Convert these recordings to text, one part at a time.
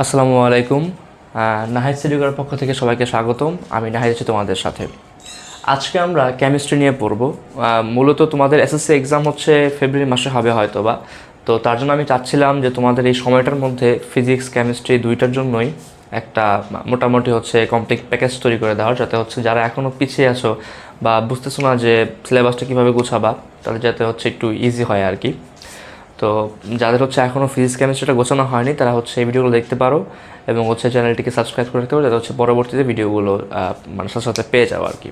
আসসালামু আলাইকুম। নাহিদ সিডিকার পক্ষ থেকে সবাইকে স্বাগতম। আমি নাহিদ আছি তোমাদের সাথে। আজকে আমরা কেমিস্ট্রি নিয়ে পড়ব। মূলত তোমাদের এসএসসি এক্সাম হচ্ছে ফেব্রুয়ারি মাসে হবে হয়তো বা, তো তার জন্য আমি চাচ্ছিলাম যে তোমাদের এই সময়টার মধ্যে ফিজিক্স কেমিস্ট্রি দুইটার জন্যই একটা মোটামুটি হচ্ছে কমপ্লিট প্যাকেজ তৈরি করে দেওয়ার, যাতে হচ্ছে যারা এখনও পিছিয়ে আছো বা বুঝতেছো না যে সিলেবাসটা কীভাবে গুছাবা, তাহলে যাতে হচ্ছে একটু ইজি হয় আর কি। তো যাদের হচ্ছে এখনও ফিজিক্স কেমিস্ট্রিটা গোছানো হয়নি তারা হচ্ছে এই ভিডিওগুলো দেখতে পারো এবং হচ্ছে চ্যানেলটিকে সাবস্ক্রাইব করে রাখতে পারো, যাতে হচ্ছে পরবর্তীতে ভিডিওগুলো মানে সাথে সাথে পেয়ে যাও আর কি।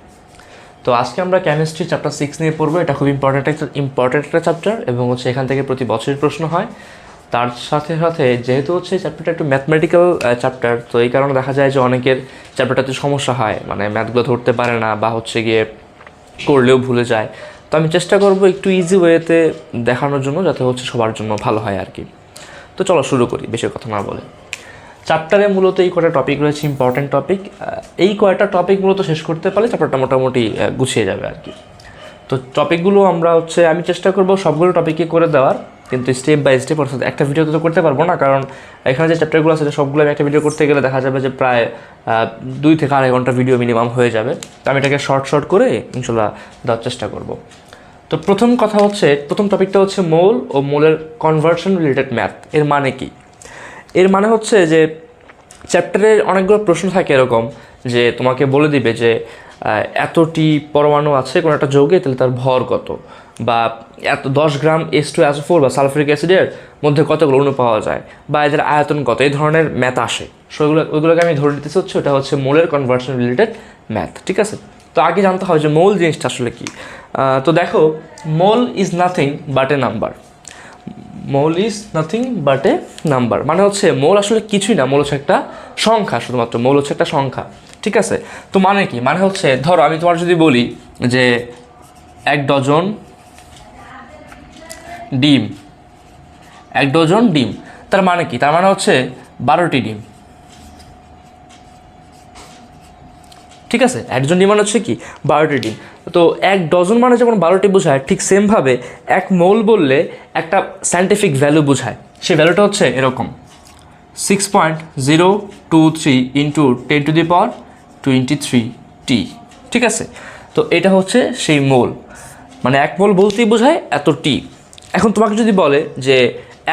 তো আজকে আমরা কেমিস্ট্রি চ্যাপ্টার 6 নিয়ে পড়বো। এটা খুব ইম্পর্টেন্ট একটা চ্যাপ্টার এবং হচ্ছে এখান থেকে প্রতি বছরই প্রশ্ন হয়। তার সাথে সাথে যেহেতু হচ্ছে চ্যাপ্টারটা একটু ম্যাথমেটিক্যাল চ্যাপ্টার, তো এই কারণে দেখা যায় যে অনেকের চ্যাপ্টারটাতে সমস্যা হয়, মানে ম্যাথগুলো ধরতে পারে না বা হচ্ছে গিয়ে করলেও ভুলে যায়। তো আমি চেষ্টা করব একটু ইজি ওয়েতে দেখানোর জন্য, যাতে হচ্ছে সবার জন্য ভালো হয় আর কি। তো চলো শুরু করি বেশি কথা না বলে। চ্যাপ্টারে মূলত এই কয়টা টপিক রয়েছে, ইম্পর্টেন্ট টপিক। এই কয়টা টপিক মূলত শেষ করতে পারলে চ্যাপ্টারটা মোটামুটি গুছিয়ে যাবে আর কি। তো টপিকগুলো আমরা হচ্ছে আমি চেষ্টা করব সবগুলো টপিকই করে দেওয়ার, কিন্তু স্টেপ বাই স্টেপ, অর্থাৎ একটা ভিডিওতে তো করতে পারবো না, কারণ এখানে যে চ্যাপ্টারগুলো আছে সবগুলো আমি একটা ভিডিও করতে গেলে দেখা যাবে যে প্রায় 2 থেকে 2.5 ঘন্টা ভিডিও মিনিমাম হয়ে যাবে। তো আমি এটাকে শর্ট করে ইনশাল্লাহ দেওয়ার চেষ্টা করব। তো প্রথম টপিকটা হচ্ছে মৌল ও মৌলের কনভার্সন রিলেটেড ম্যাথ। এর মানে কি? এর মানে হচ্ছে যে চ্যাপ্টারের অনেকগুলো প্রশ্ন থাকে এরকম, যে তোমাকে বলে দিবে যে এতটি পরমাণু আছে কোনো একটা যৌগে, তাহলে তার ভর কত, বা এত 10 গ্রাম H2SO4 বা সালফারিক অ্যাসিডের মধ্যে কতগুলো অণু পাওয়া যায়, বা এদের আয়তন কত, এই ধরনের ম্যাথ আসে। সো ওইগুলোকে আমি ধরে নিতেছি হচ্ছে ওটা হচ্ছে মৌলের কনভার্সন রিলেটেড ম্যাথ, ঠিক আছে? তো আগে জানতে হয় যে মৌল জিনিসটা আসলে কি। তো দেখো, mole is nothing but a number. Mole is nothing but a number মানে হচ্ছে মৌল আসলে কিছুই না, মৌল হচ্ছে একটা সংখ্যা, শুধুমাত্র মৌল হচ্ছে একটা সংখ্যা, ঠিক আছে? তো মানে কি? মানে হচ্ছে ধরো আমি তোমার যদি বলি যে 1 ডজন ডিম, 1 ডজন ডিম, তার মানে কি? তার মানে হচ্ছে 12টি ডিম, ঠিক আছে? 1 ডজন ডিম মানে হচ্ছে কি 12টি ডিম। তো 1 ডজন মানে যেমন 12টি বোঝায়, ঠিক সেমভাবে 1 মোল বললে একটা সায়েন্টিফিক ভ্যালু বোঝায়। সেই ভ্যালুটা হচ্ছে এরকম 6.023 ইন্টু 10⁻23T, ঠিক আছে? তো এটা হচ্ছে সেই মোল, মানে 1 মোল বলতেই বোঝায় এত টি। এখন তোমাকে যদি বলে যে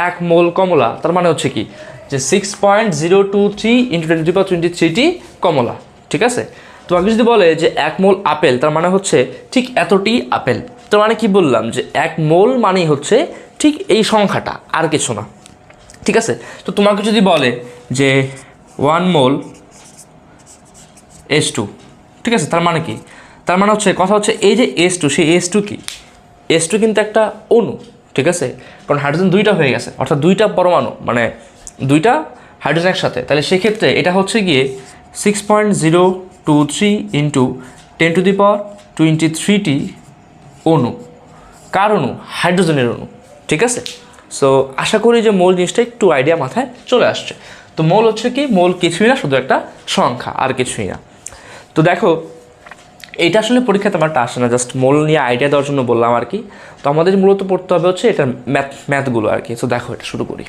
1 মোল কমলা, তার মানে হচ্ছে কি যে 6.023 ইন্টু 10⁻23T কমলা, ঠিক আছে? তোমাকে যদি বলে যে 1 মোল আপেল, তার মানে হচ্ছে ঠিক এতটি আপেল। তার মানে কি বললাম যে 1 মোল মানেই হচ্ছে ঠিক এই সংখ্যাটা, আর কিছু না, ঠিক আছে? তো তোমাকে যদি বলে যে 1 মোল H2, ঠিক আছে? তার মানে কি? তার মানে হচ্ছে কথা হচ্ছে এই যে H2, সেই H2 কি? H2 কিন্তু একটা অণু, ঠিক আছে? কারণ হাইড্রোজেন 2টা হয়ে গেছে, অর্থাৎ 2টা পরমাণু, মানে 2টা হাইড্রোজেন একসাথে। তাহলে সেক্ষেত্রে এটা হচ্ছে গিয়ে 6.023 ইন্টু 10⁻23T অণু। কার অণু? হাইড্রোজেনের অণু, ঠিক আছে? সো আশা করি যে মৌল জিনিসটা একটু আইডিয়া মাথায় চলে আসছে। তো মৌল হচ্ছে কি? মৌল কিছুই না, শুধু একটা সংখ্যা, আর কিছুই না। তো দেখো, এটা আসলে পরীক্ষাতে আমারটা আসে না, জাস্ট মৌল নিয়ে আইডিয়া দেওয়ার জন্য বললাম আর কি। তো আমাদের মূলত পড়তে হবে হচ্ছে এটার ম্যাথগুলো আর কি। তো দেখো, এটা শুরু করি।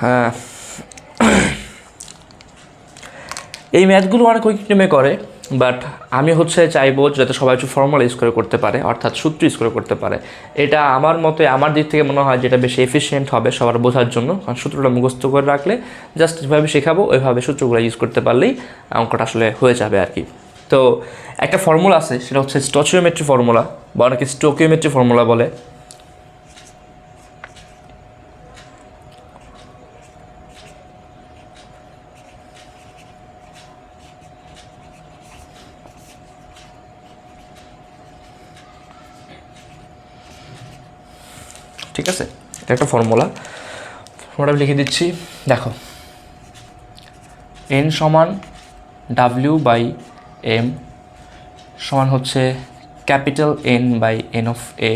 হ্যাঁ, এই ম্যাথগুলো অনেক উইক নেমে করে, বাট আমি হচ্ছে চাইবো যাতে সবাই একটু ফর্মুলা ইউজ করে করতে পারে, অর্থাৎ সূত্র ইউজ করে করতে পারে। এটা আমার মতে, আমার দিক থেকে মনে হয় যেটা বেশি এফিসিয়েন্ট হবে সবার বোঝার জন্য। কারণ সূত্রটা মুখস্থ করে রাখলে জাস্ট যেভাবে শেখাবো ওইভাবে সূত্রগুলো ইউজ করতে পারলেই অঙ্কটা আসলে হয়ে যাবে আর কি। তো একটা ফর্মুলা আছে, সেটা হচ্ছে স্টচিওমেট্রি ফর্মুলা, বা অনেকে স্টোকিওমেট্রি ফর্মুলা বলে। ঠিক আছে, এটা একটা ফর্মুলা লিখে দিচ্ছি। দেখো, N সমান W/M সমান হচ্ছে capital N/N of A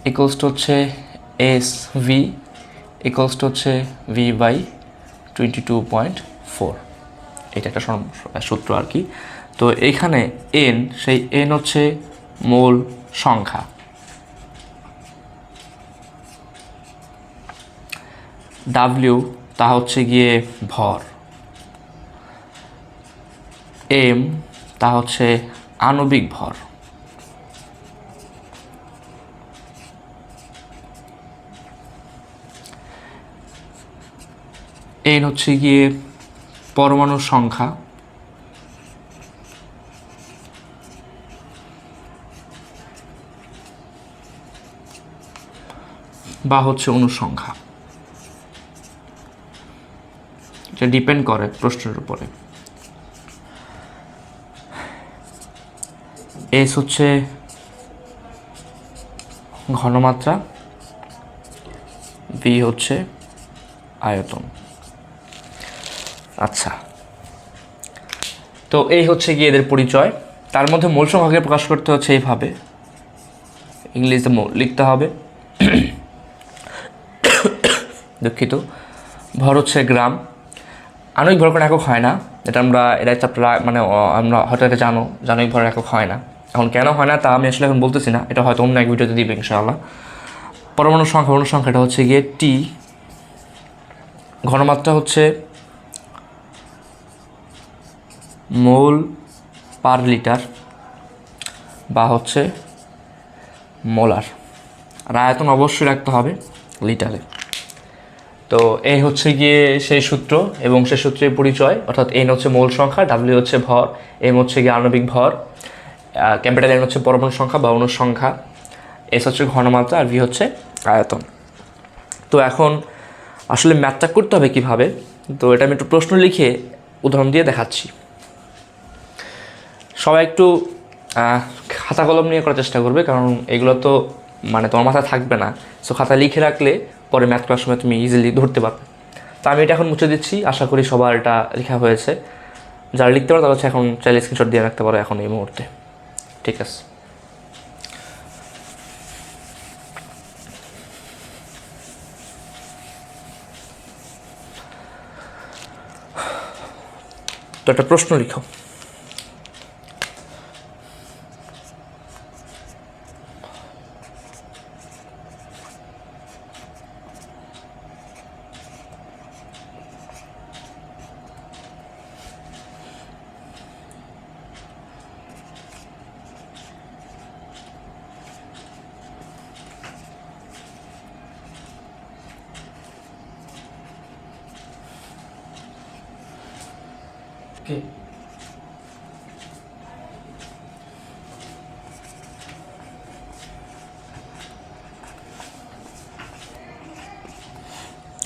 equals to হচ্ছে SV ইকুয়ালস টু হচ্ছে V/22.4। এটা একটা সূত্র আর কি। তো এইখানে এন, সেই এন হচ্ছে মোল সংখ্যা, ডাব্লিউ তা হচ্ছে গিয়ে ভর, এম তা হচ্ছে আণবিক ভর, এন হচ্ছে গিয়ে পরমাণুর সংখ্যা, বা হচ্ছে অণুর সংখ্যা, এটা ডিপেন্ড করে প্রশ্নের উপরে। এস হচ্ছে ঘনমাত্রা, ভি হচ্ছে আয়তন। আচ্ছা, তো এই হচ্ছে গিয়ে এদের পরিচয়। তার মধ্যে মোল সংখ্যাকে প্রকাশ করতে হচ্ছে এইভাবে, ইংলিশে লিখতে হবে, দুঃখিত, ভর হচ্ছে গ্রাম। আণবিক ভর কোনো একক হয় না, এটা চ্যাপ্টার মানে আমরা হয়তো এটা আণবিক ভরের একক হয় না। এখন কেন হয় না তা আমি আসলে এখন বলতেছি না, এটা হয়তো অন্য এক ভিডিওতে দিবে ইনশাআল্লাহ। পরমাণুর সংখ্যাটা হচ্ছে গিয়ে টি, ঘনমাত্রা হচ্ছে মোল পার লিটার বা হচ্ছে মোলার, আর আয়তন অবশ্যই রাখতে হবে লিটারে। তো এই হচ্ছে গিয়ে সেই সূত্র এবং সেই সূত্রের পরিচয়, অর্থাৎ এন হচ্ছে মোল সংখ্যা, ডাব্লিউ হচ্ছে ভর, এম হচ্ছে গিয়ে আণবিক ভর, ক্যাপিটাল এন হচ্ছে পরমাণু সংখ্যা বা অণুর সংখ্যা, এস হচ্ছে ঘনমাত্রা, আর ভি হচ্ছে আয়তন। তো এখন আসলে ম্যাথটা করতে হবে কীভাবে, তো এটা আমি একটু প্রশ্ন লিখে উদাহরণ দিয়ে দেখাচ্ছি। সবাই একটু খাতা কলম নিয়ে করার চেষ্টা করবে, কারণ এগুলো তো মানে তোমার মাথায় থাকবে না। সো খাতা লিখে রাখলে পরে ম্যাথ করার সময় তুমি ইজিলি ধরতে পারবে। তো আমি এটা এখন মুছে দিচ্ছি, আশা করি সবার এটা লেখা হয়েছে। যারা লিখতে পারো তারা হচ্ছে এখন চাইলে স্ক্রিনশট দিয়ে রাখতে পারো এখন এই মুহূর্তে। ঠিক আছে, তো একটা প্রশ্ন লিখো।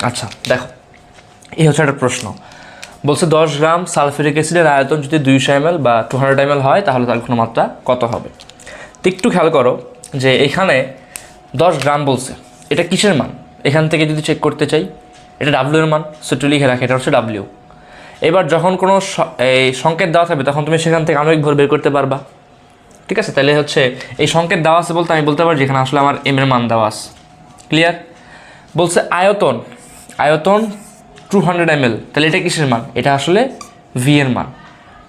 আচ্ছা দেখো, এই হচ্ছে একটা প্রশ্ন, বলছে 10 গ্রাম সালফিউরিক অ্যাসিডের আয়তন যদি 200 ml বা 200 ml হয় তাহলে তার ঘনমাত্রা কত হবে। তো একটু খেয়াল করো যে এখানে 10 গ্রাম বলছে, এটা কিসের মান? এখান থেকে যদি চেক করতে চাই, এটা ডাব্লিউ এর মান, সো একটু লিখে রাখে, এটা হচ্ছে ডাব্লিউ। এবার যখন কোনো এই সংকেত দেওয়া থাকবে তখন তুমি সেখান থেকে আণবিক ভর বের করতে পারবা। ঠিক আছে, তাহলে হচ্ছে এই সংকেত দেওয়া আছে বলতে আমি বলতে পারি যেখানে আসলে আমার এম এর মান দেওয়া আছে। ক্লিয়ার? বলছে আয়তন 200 ml, তাহলে এটা কিসের মান? এটা আসলে ভি এর মান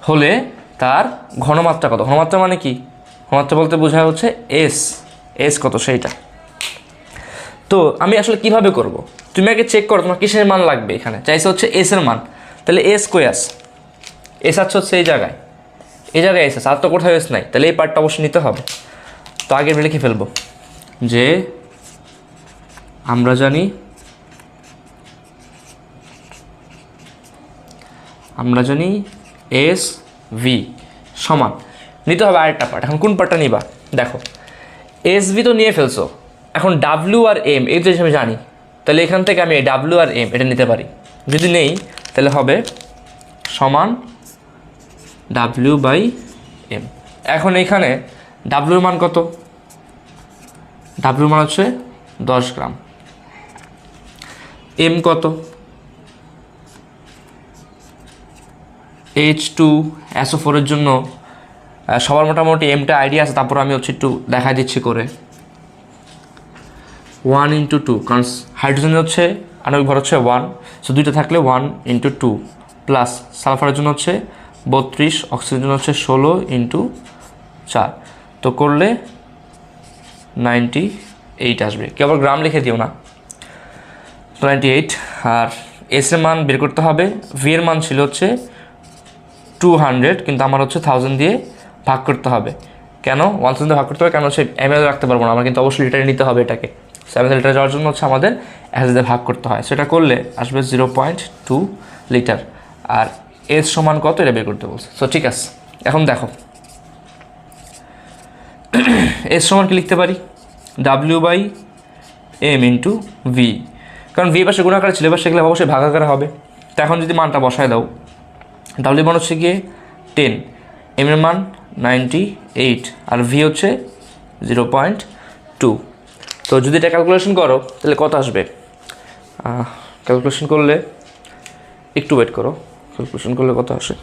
হলে তার ঘনমাত্রা কত? ঘনমাত্রা মানে কি? ঘনমাত্রা বলতে বোঝায় হচ্ছে এস কত সেইটা। তো আমি আসলে কিভাবে করব? তুমি আগে চেক করো তোমার কিসের মান লাগবে। এখানে চাইছে হচ্ছে এস এর মান, তাহলে এস কই আছে? এস আছে হচ্ছে এই জায়গায় এস আছে, আর তো কোথাও এস নাই, তাহলে এই পার্টটা অবশ্যই নিতে হবে। তো আগে লিখে ফেলবো যে আমরা জানি এস ভি সমান, নিতে হবে আরেকটা পার্ট। এখন কোন পার্টটা নিবা? দেখো এস ভি তো নিয়ে ফেলছো, এখন ডাব্লিউ আর এম এই জিনিস আমি জানি, তাহলে এখান থেকে আমি ডাব্লিউ আর এম এটা নিতে পারি। যদি নেই তাহলে হবে সমান ডাব্লিউ বাই এম। এখন এখানে ডাব্লিউর মান কত? ডাব্লিউর মান হচ্ছে 10 গ্রাম। এম কত? H2SO4 এর জন্য সবার মোটামুটি এমটা আইডিয়া আছে, তারপর আমি হচ্ছে একটু দেখা দিচ্ছি করে 1 × 2, কারণ হাইড্রোজেন হচ্ছে আণবিক ভর হচ্ছে 1, সো দুইটা থাকলে 1 × 2 প্লাস সালফারের জন্য হচ্ছে 32, অক্সিজেনের জন্য হচ্ছে 16 ইন্টু 4, তো করলে 98 আসবে। কেউ আবার গ্রাম লিখে দিও না, 98। আর এস এর মান বের করতে হবে। ভি এর মান ছিল হচ্ছে 200, কিন্তু আমার হচ্ছে 1000 দিয়ে ভাগ করতে হবে। কেন 1000 দিয়ে ভাগ করতে হবে? কেন হচ্ছে ml রাখতে পারবো না, আমার কিন্তু অবশ্যই লিটারে নিতে হবে এটাকে। 7 লিটার যাওয়ার জন্য হচ্ছে আমাদের 1000 দিয়ে ভাগ করতে হয়, সেটা করলে আসবে 0.2 লিটার। আর এস সমান কত এটা বের করতে বলছে। সো ঠিক আছে, এখন দেখো এস সমান কি লিখতে পারি? W/m ইন্টু ভি, কারণ ভি পাশে গুণাকারে ছিল, এবার সেগুলো অবশ্যই ভাগাকারে হবে। তো এখন যদি মানটা বসায় দাও, ডাব্লিউ মান হচ্ছে গিয়ে 10, এম এর মান 98, আর ভি হচ্ছে 0.2। তো যদি এটা ক্যালকুলেশন করো তাহলে কত আসবে? ক্যালকুলেশন করলে একটু ওয়েট করো, ক্যালকুলেশন করলে কত আসে?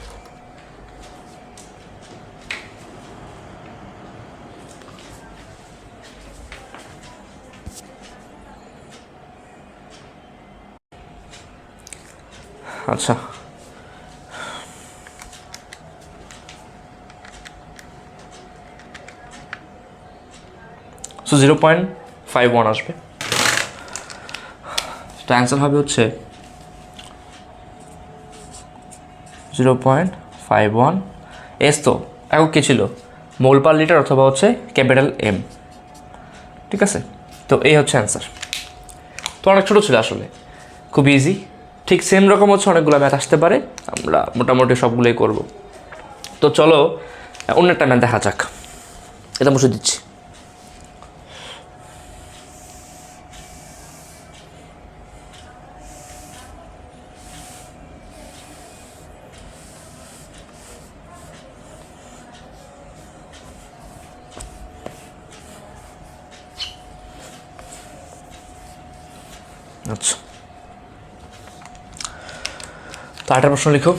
আচ্ছা, সো 0.51 আসবে। তো অ্যান্সার হবে হচ্ছে 0.51। এস তো একক কী ছিল? মোল পার লিটার অথবা হচ্ছে ক্যাপিটাল এম। ঠিক আছে, তো এই হচ্ছে অ্যান্সার। তো অনেক ছোটো ছিল আসলে, খুব ইজি। ঠিক সেম রকম হচ্ছে অনেকগুলো ম্যাথ আসতে পারে, আমরা মোটামুটি সবগুলোই করব। তো চলো অন্য একটা ম্যাথ দেখা যাক, এটা মুছে দিচ্ছি। আচ্ছা, তো 8 প্রশ্ন লিখো।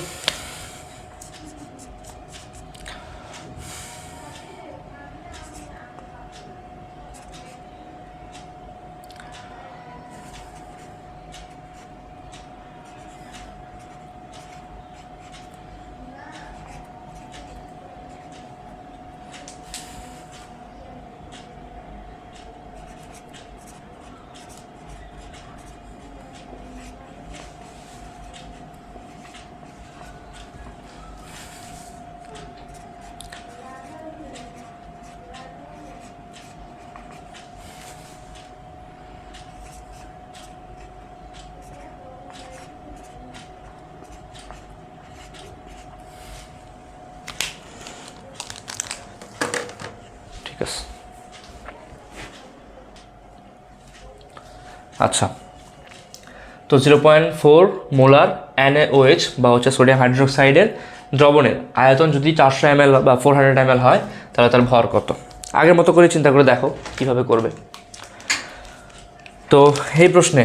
ঠিক আছে, আচ্ছা, তো 0.4 মোলার NaOH বা হচ্ছে সোডিয়াম হাইড্রোক্সাইডের দ্রবণের আয়তন যদি 400 ml বা 400 ml হয়, তাহলে তার ভর কত? আগের মতো করে চিন্তা করে দেখো কীভাবে করবে। তো এই প্রশ্নে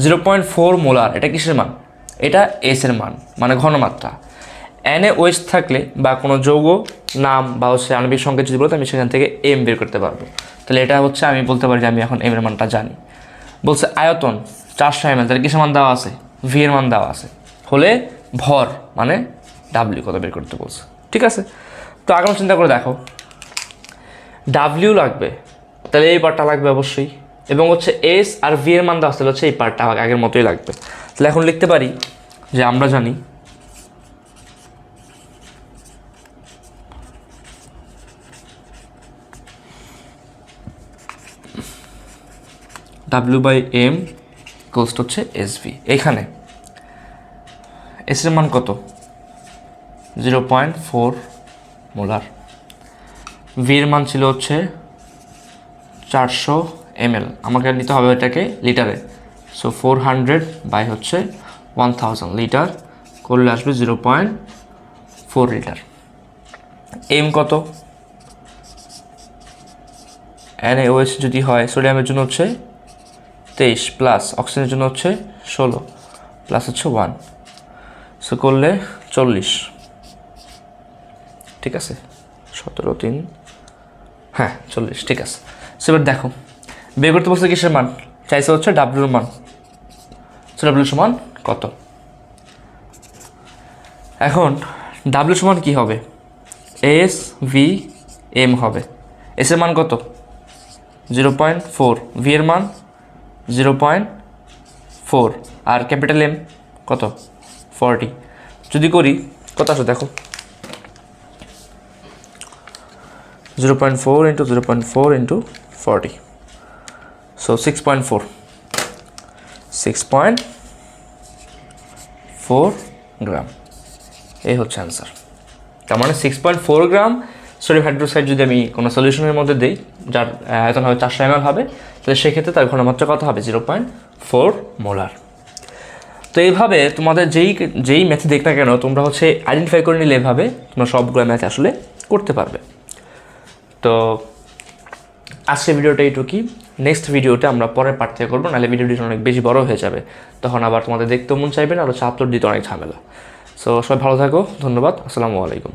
0.4 মোলার এটা কিসের মান? এটা এস এর মান, মানে ঘনমাত্রা। NaOH থাকলে বা কোনো যৌগ নাম বা হচ্ছে আণবিক সংকেত যদি বলতো, আমি সেখান থেকে এম বের করতে পারবো। তাহলে এটা হচ্ছে আমি বলতে পারি যে আমি এখন এম এর মানটা জানি। বলছে আয়তন 400 ml, তাহলে কিসের মান দেওয়া আছে? ভি এর মান দেওয়া আছে, হলে ভর মানে ডাব্লিউ কত বের করতে বলছে। ঠিক আছে, তো আগাম চিন্তা করে দেখো, ডাব্লিউ লাগবে, তাহলে এই পার্টটা লাগবে অবশ্যই, এবং হচ্ছে এস আর ভি এর মান দেওয়া আছে, হচ্ছে এই পার্টটা আগের মতোই লাগবে। তাহলে এখন লিখতে পারি যে আমরা জানি W/m ইকুয়ালস টু হচ্ছে এসভি। এখানে এস এর মান কত? 0.4 মোলার। ভি এর মান ছিল হচ্ছে 400 ml, আমাকে নিতে হবে এটাকে লিটারে। সো 400 বাই হচ্ছে 1000 লিটার করলে আসবে 0.4 লিটার। এম কত? NaOH যদি হয়, সোডিয়ামের জন্য হচ্ছে 23 প্লাস অক্সিজেনের জন্য হচ্ছে 16 প্লাস হচ্ছে 1, সো করলে 40। ঠিক আছে, 17 3, হ্যাঁ 40। ঠিক আছে, সো এবার দেখো বের করতে বলছে কিসের মান? চাইছে হচ্ছে ডাব্লিউর মান। সো ডাব্লিউ সমান কত? এখন ডাব্লিউ সমান কী হবে, এস ভি এম হবে। এস এর মান কত, 0.4, ভি এর মান 0.4, আর ক্যাপিটাল এম কত 40। যদি করি কত আসে দেখো, 0.4 ইন্টু 0.4 ইন্টু 40, সো 6.4 গ্রাম। এই হচ্ছে অ্যান্সার। তার মানে 6.4 গ্রাম সোডিয়াম হাইড্রোক্সাইড যদি আমি কোনো সলিউশনের মধ্যে দিই, যার আয়তন হবে 400 ml হবে, তাহলে সেক্ষেত্রে তার ঘনমাত্রা কত হবে, 0.4 মোলার। তো এইভাবে তোমাদের যেই ম্যাথে দেখ না কেন, তোমরা হচ্ছে আইডেন্টিফাই করে নিলে এভাবে তোমরা সবগুলো ম্যাথ আসলে করতে পারবে। তো আজকের ভিডিওটা এইটুকুই। নেক্সট ভিডিওটা আমরা পরের পার্ট থেকে করবো, নাহলে ভিডিওটি অনেক বেশি বড় হয়ে যাবে, তখন আবার তোমাদের দেখতেও মন চাইবে না, আরও চাপ তোর দিতে অনেক ঝামেলা। সো সবাই ভালো থাকো, ধন্যবাদ, আসসালামু আলাইকুম।